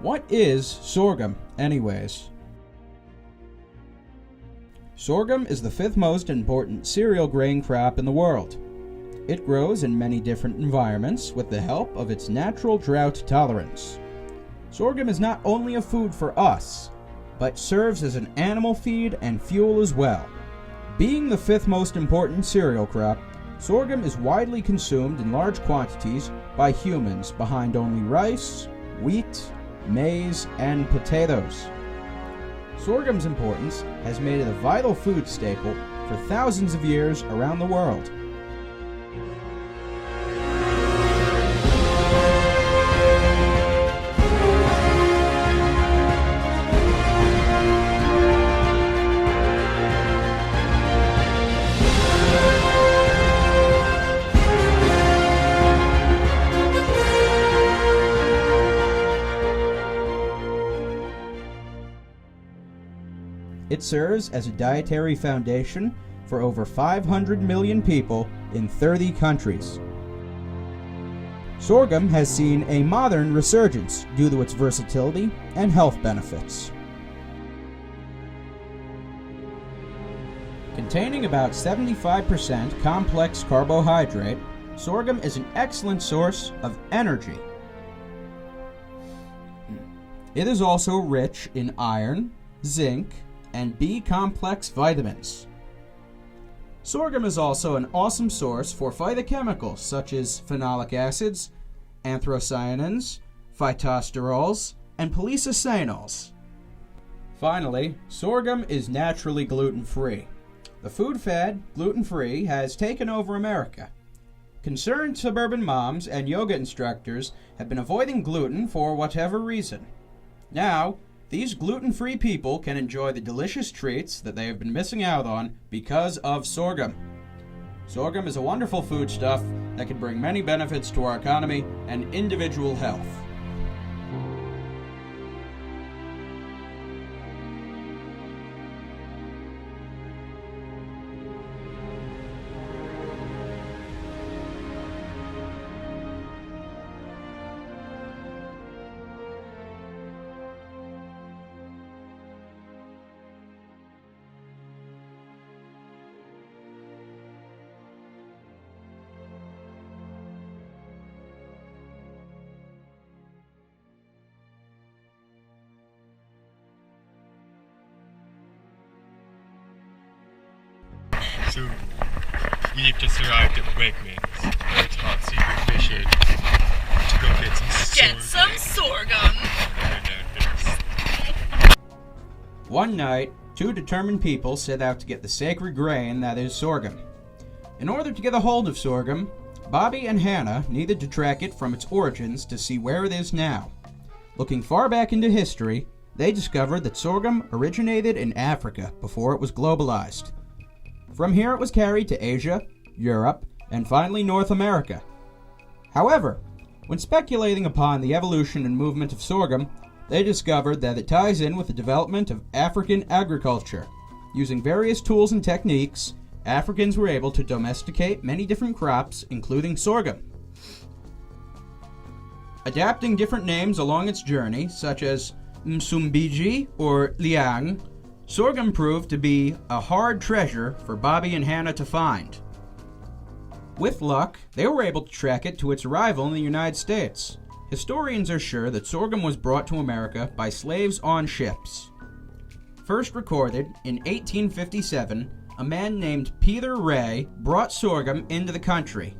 What is sorghum, anyways? Sorghum is the fifth most important cereal grain crop in the world. It grows in many different environments with the help of its natural drought tolerance. Sorghum is not only a food for us, but serves as an animal feed and fuel as well. Being the fifth most important cereal crop, sorghum is widely consumed in large quantities by humans behind only rice, wheat, maize, and potatoes. Sorghum's importance has made it a vital food staple for thousands of years around the world. It serves as a dietary foundation for over 500 million people in 30 countries. Sorghum has seen a modern resurgence due to its versatility and health benefits. Containing about 75% complex carbohydrate, sorghum is an excellent source of energy. It is also rich in iron, zinc, and B-complex vitamins. Sorghum is also an awesome source for phytochemicals such as phenolic acids, anthocyanins, phytosterols, and polysocyanols. Finally, sorghum is naturally gluten-free. The food fad, gluten-free, has taken over America. Concerned suburban moms and yoga instructors have been avoiding gluten for whatever reason. Now, these gluten-free people can enjoy the delicious treats that they have been missing out on because of sorghum. Sorghum is a wonderful foodstuff that can bring many benefits to our economy and individual health. So, we've just arrived at Wegmans, where it's hot secret mission to go get some sorghum. One night, two determined people set out to get the sacred grain that is sorghum. In order to get a hold of sorghum, Bobby and Hannah needed to track it from its origins to see where it is now. Looking far back into history, they discovered that sorghum originated in Africa before it was globalized. From here it was carried to Asia, Europe, and finally North America. However, when speculating upon the evolution and movement of sorghum, they discovered that it ties in with the development of African agriculture. Using various tools and techniques, Africans were able to domesticate many different crops, including sorghum. Adapting different names along its journey, such as Msumbiji or Liang, sorghum proved to be a hard treasure for Bobby and Hannah to find. With luck, they were able to track it to its arrival in the United States. Historians are sure that sorghum was brought to America by slaves on ships. First recorded in 1857, a man named Peter Ray brought sorghum into the country.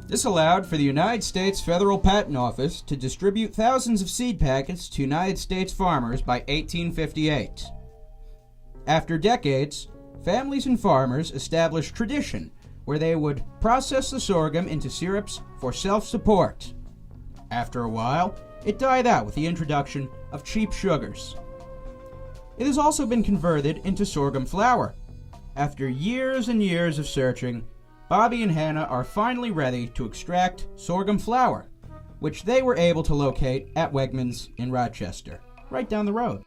This allowed for the United States Federal Patent Office to distribute thousands of seed packets to United States farmers by 1858. After decades, families and farmers established tradition where they would process the sorghum into syrups for self-support. After a while, it died out with the introduction of cheap sugars. It has also been converted into sorghum flour. After years and years of searching, Bobby and Hannah are finally ready to extract sorghum flour, which they were able to locate at Wegmans in Rochester, right down the road.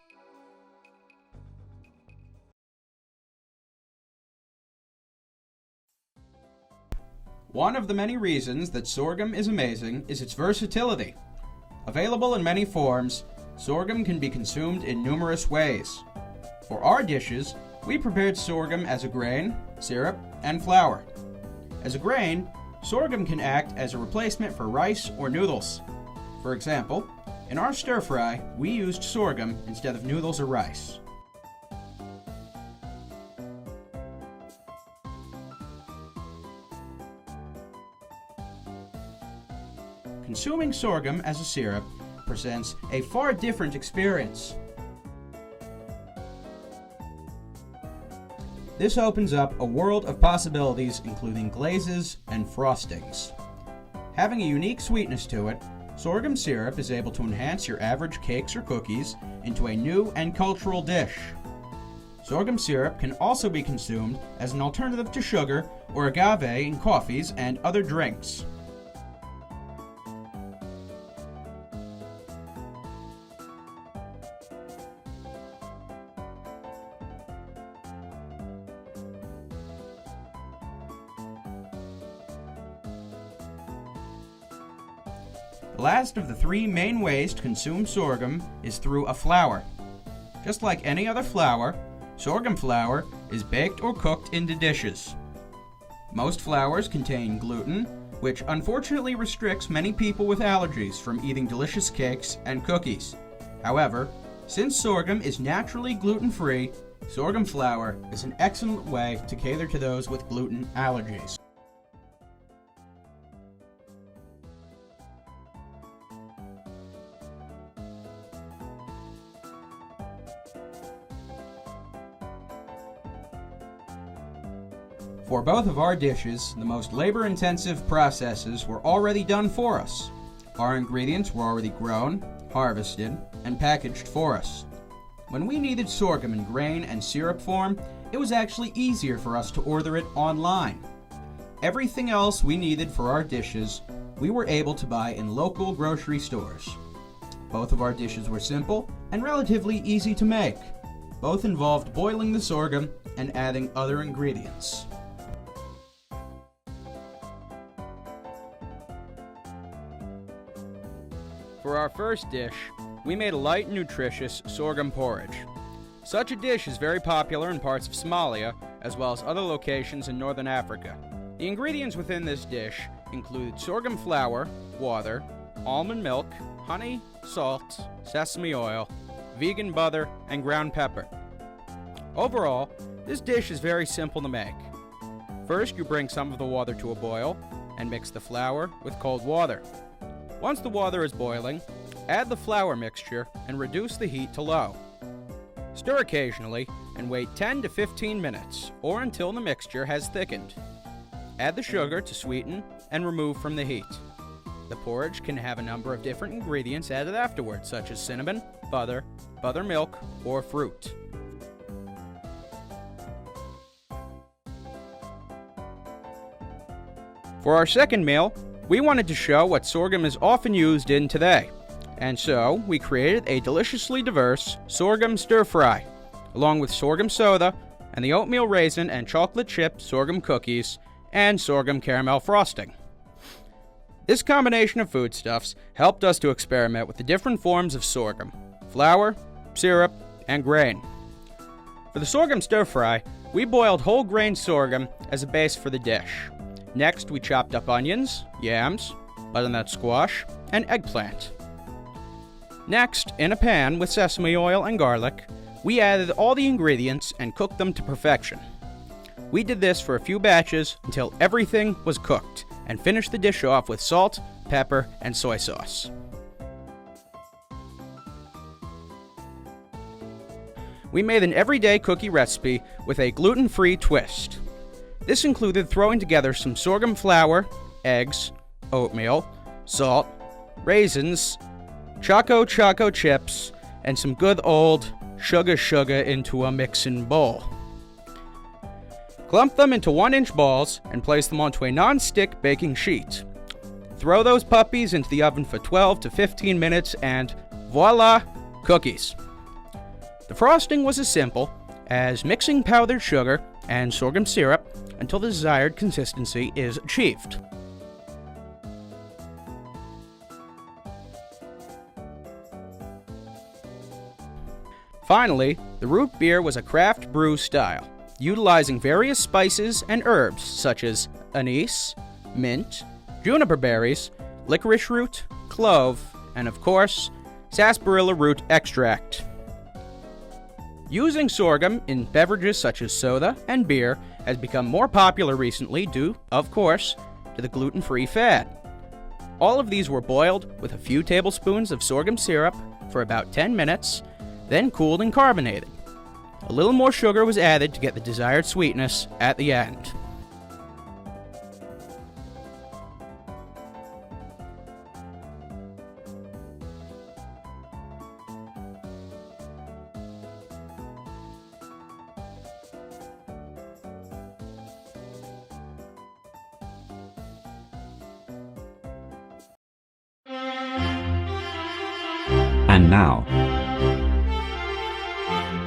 One of the many reasons that sorghum is amazing is its versatility. Available in many forms, sorghum can be consumed in numerous ways. For our dishes, we prepared sorghum as a grain, syrup, and flour. As a grain, sorghum can act as a replacement for rice or noodles. For example, in our stir-fry, we used sorghum instead of noodles or rice. Consuming sorghum as a syrup presents a far different experience. This opens up a world of possibilities, including glazes and frostings. Having a unique sweetness to it, sorghum syrup is able to enhance your average cakes or cookies into a new and cultural dish. Sorghum syrup can also be consumed as an alternative to sugar or agave in coffees and other drinks. The last of the three main ways to consume sorghum is through a flour. Just like any other flour, sorghum flour is baked or cooked into dishes. Most flours contain gluten, which unfortunately restricts many people with allergies from eating delicious cakes and cookies. However, since sorghum is naturally gluten-free, sorghum flour is an excellent way to cater to those with gluten allergies. For both of our dishes, the most labor-intensive processes were already done for us. Our ingredients were already grown, harvested, and packaged for us. When we needed sorghum in grain and syrup form, it was actually easier for us to order it online. Everything else we needed for our dishes, we were able to buy in local grocery stores. Both of our dishes were simple and relatively easy to make. Both involved boiling the sorghum and adding other ingredients. For our first dish, we made a light and nutritious sorghum porridge. Such a dish is very popular in parts of Somalia, as well as other locations in northern Africa. The ingredients within this dish include sorghum flour, water, almond milk, honey, salt, sesame oil, vegan butter, and ground pepper. Overall, this dish is very simple to make. First, you bring some of the water to a boil and mix the flour with cold water. Once the water is boiling, add the flour mixture and reduce the heat to low. Stir occasionally and wait 10 to 15 minutes or until the mixture has thickened. Add the sugar to sweeten and remove from the heat. The porridge can have a number of different ingredients added afterwards, such as cinnamon, butter, buttermilk, or fruit. For our second meal, we wanted to show what sorghum is often used in today, and so we created a deliciously diverse sorghum stir-fry, along with sorghum soda and the oatmeal raisin and chocolate chip sorghum cookies and sorghum caramel frosting. This combination of foodstuffs helped us to experiment with the different forms of sorghum: flour, syrup, and grain. For the sorghum stir-fry, we boiled whole grain sorghum as a base for the dish. Next, we chopped up onions, yams, butternut squash, and eggplant. Next, in a pan with sesame oil and garlic, we added all the ingredients and cooked them to perfection. We did this for a few batches until everything was cooked, and finished the dish off with salt, pepper, and soy sauce. We made an everyday cookie recipe with a gluten-free twist. This included throwing together some sorghum flour, eggs, oatmeal, salt, raisins, choco chips, and some good old sugar into a mixing bowl. Clump them into 1-inch balls and place them onto a non-stick baking sheet. Throw those puppies into the oven for 12 to 15 minutes and voila, cookies. The frosting was as simple as mixing powdered sugar and sorghum syrup until the desired consistency is achieved. Finally, the root beer was a craft brew style, utilizing various spices and herbs such as anise, mint, juniper berries, licorice root, clove, and of course, sarsaparilla root extract. Using sorghum in beverages such as soda and beer has become more popular recently due, of course, to the gluten-free fad. All of these were boiled with a few tablespoons of sorghum syrup for about 10 minutes, then cooled and carbonated. A little more sugar was added to get the desired sweetness at the end. And now,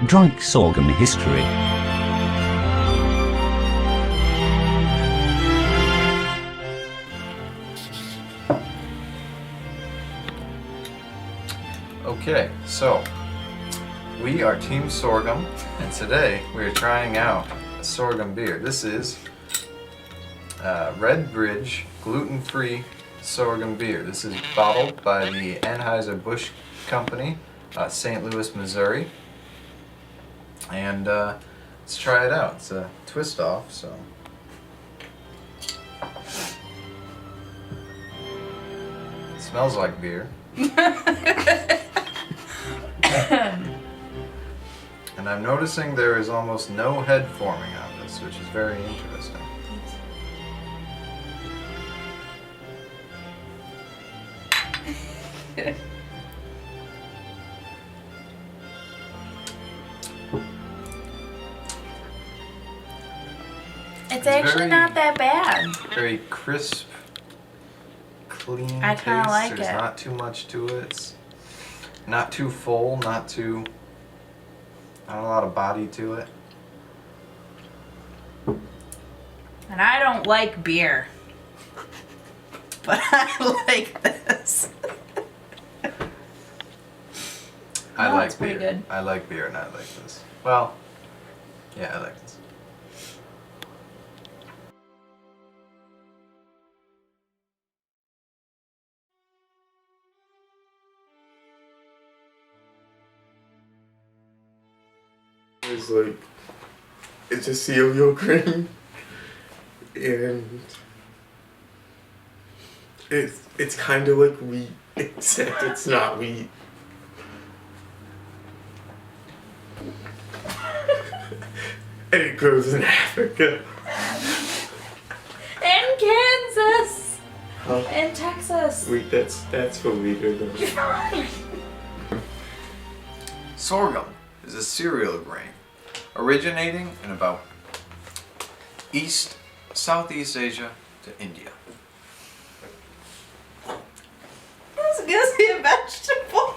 Drunk Sorghum History. Okay, so we are Team Sorghum, and today we are trying out a sorghum beer. This is Red Bridge gluten-free sorghum beer. This is bottled by the Anheuser-Busch Company, St. Louis, Missouri. And let's try it out. It's a twist off, so. It smells like beer. And I'm noticing there is almost no head forming on this, which is very interesting. It's actually not that bad. Very crisp, clean I taste. kinda like There's it. not too much to it. It's not too full, not a lot of body to it. And I don't like beer. But I like this. I No, like it's pretty beer. good. I like beer and I like this. Well, yeah, I like this. It's like, it's a cereal grain, and it's kind of like wheat, except it's not wheat. And it grows in Africa. And Kansas. Huh? And Texas. Wait, that's for later though. Sorghum is a cereal grain originating in about Southeast Asia to India. This is gonna be a vegetable.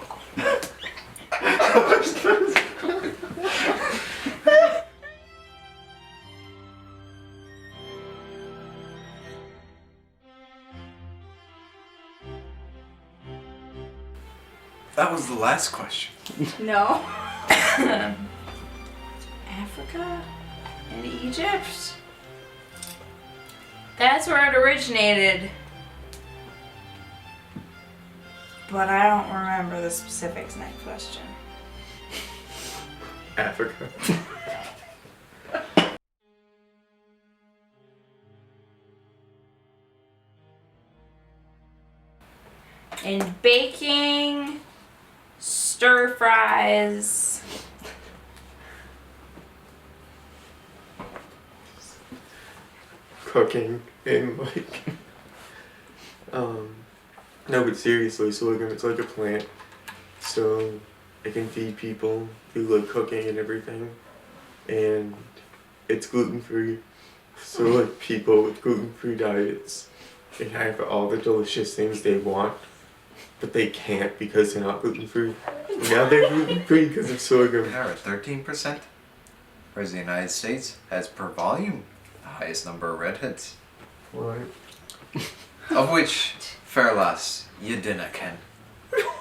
That was the last question. No. Africa and Egypt. That's where it originated. But I don't remember the specifics next question. Africa. In baking, stir fries. Cooking and like no, but seriously, sorghum, it's like a plant, so it can feed people through like cooking and everything, and it's gluten free, so like people with gluten free diets can have all the delicious things they want, but they can't because they're not gluten free. Now they're gluten free because of sorghum. They're at 13%, whereas the United States has per volume the highest number of redheads. What? Of which, Fairlass, you dinna ken.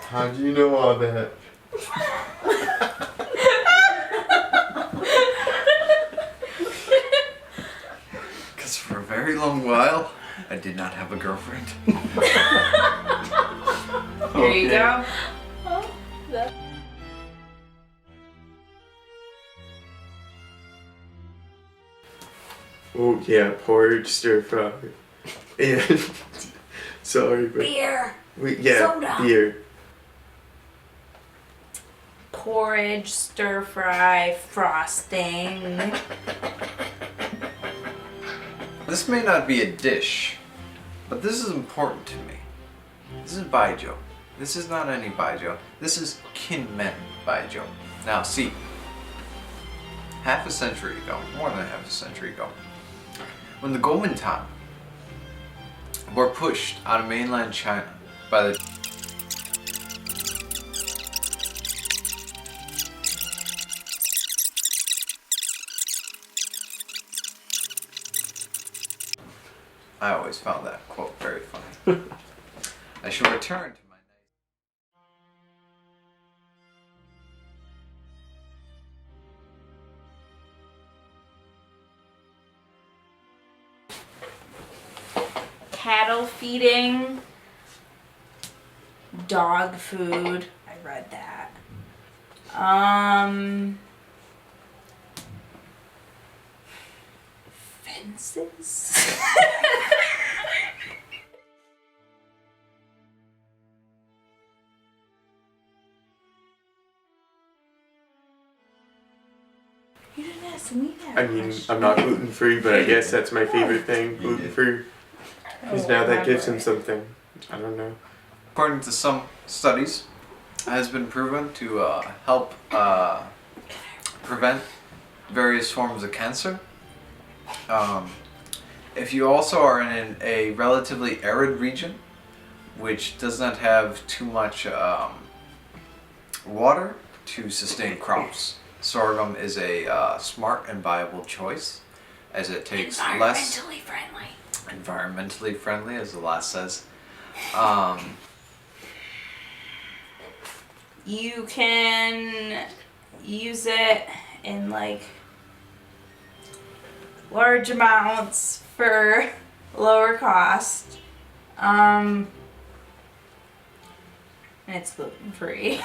How do you know all that? very long while, I did not have a girlfriend. Here you go. Oh yeah, porridge stir fry. And sorry, but Beer. Soda. beer. Porridge, stir fry, frosting. This may not be a dish, but this is important to me. This is baijiu. This is not any baijiu. This is kinmen baijiu. Now see, half a century ago, more than half a century ago, when the Kuomintang were pushed out of mainland China by the I always found that quote very funny. I shall return to my Cattle feeding. Dog food. I read that. Fences. You didn't ask me that. I mean, I'm not gluten free, but I guess that's my favorite thing, gluten free. Because now that gives him something. I don't know. According to some studies, it has been proven to help prevent various forms of cancer. If you also are in a relatively arid region, which does not have too much water to sustain crops, sorghum is a smart and viable choice, as it takes less environmentally friendly, as the last says. You can use it in like large amounts for lower cost. And it's gluten free.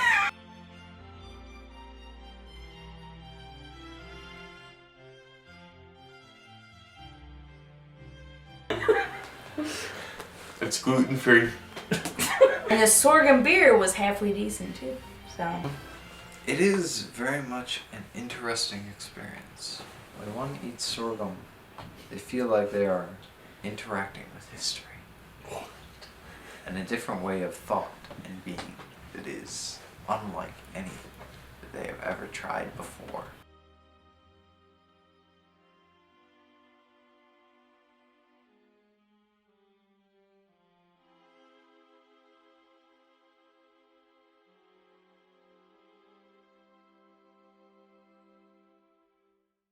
It's gluten free. And the sorghum beer was halfway decent too. So It is very much an interesting experience. When one eats sorghum, they feel like they are interacting with history. And a different way of thought and being that is unlike any that they have ever tried before.